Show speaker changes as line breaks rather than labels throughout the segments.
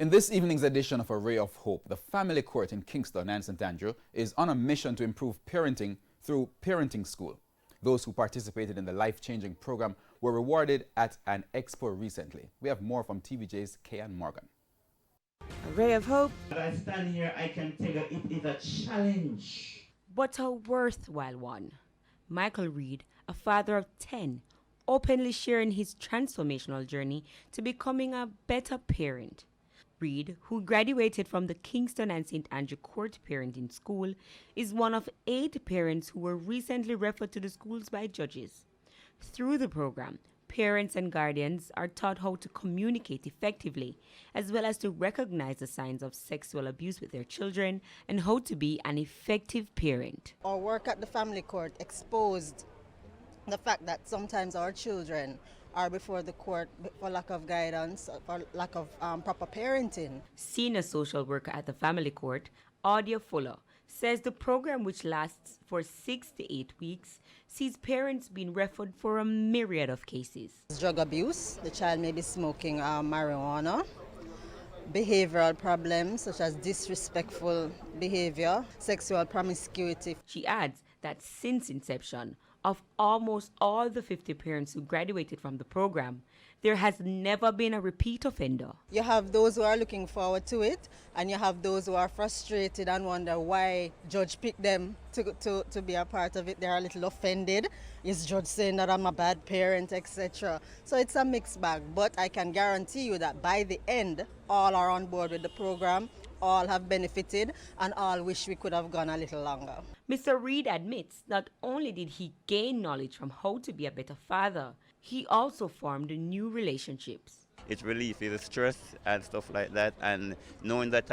In this evening's edition of A Ray of Hope, the family court in Kingston and St. Andrew is on a mission to improve parenting through parenting school. Those who participated in the life-changing program were rewarded at an expo recently. We have more from TVJ's Kayan Morgan.
A ray of hope.
As I stand here, I can tell you it is a challenge,
But a worthwhile one. Michael Reed, a father of 10, openly sharing his transformational journey to becoming a better parent. Reed, who graduated from the Kingston and St. Andrew Court Parenting School, is one of 8 parents who were recently referred to the schools by judges. Through the program, parents and guardians are taught how to communicate effectively, as well as to recognize the signs of sexual abuse with their children and how to be an effective parent.
Our work at the family court exposed the fact that sometimes our children are before the court for lack of guidance, for lack of proper parenting.
Senior social worker at the family court, Audia Fuller, says the program, which lasts for 6 to 8 weeks, sees parents being referred for a myriad of cases.
Drug abuse, the child may be smoking marijuana, behavioral problems such as disrespectful behavior, sexual promiscuity.
She adds that since inception, of almost all the 50 parents who graduated from the program, there has never been a repeat offender.
You have those who are looking forward to it, and you have those who are frustrated and wonder why judge picked them to be a part of it. They're a little offended. Is judge saying that I'm a bad parent, etc.? So it's a mixed bag, but I can guarantee you that by the end, all are on board with the program, all have benefited, and all wish we could have gone a little longer.
Mr. Reed admits not only did he gain knowledge from how to be a better father, he also formed new relationships.
It relieves stress and stuff like that, and knowing that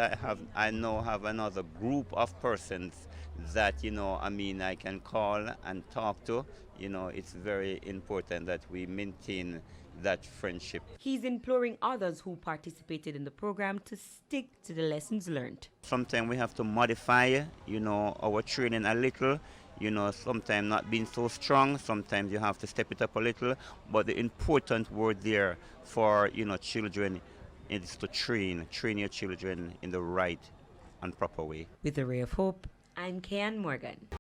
I now have another group of persons that I can call and talk to. It's very important that we maintain that friendship.
He's imploring others who participated in the program to stick to the lessons learned.
Sometimes we have to modify, our training a little. Sometimes not being so strong, sometimes you have to step it up a little. But the important word there for, children is to train your children in the right and proper way.
With a ray of hope, I'm Kayan Morgan.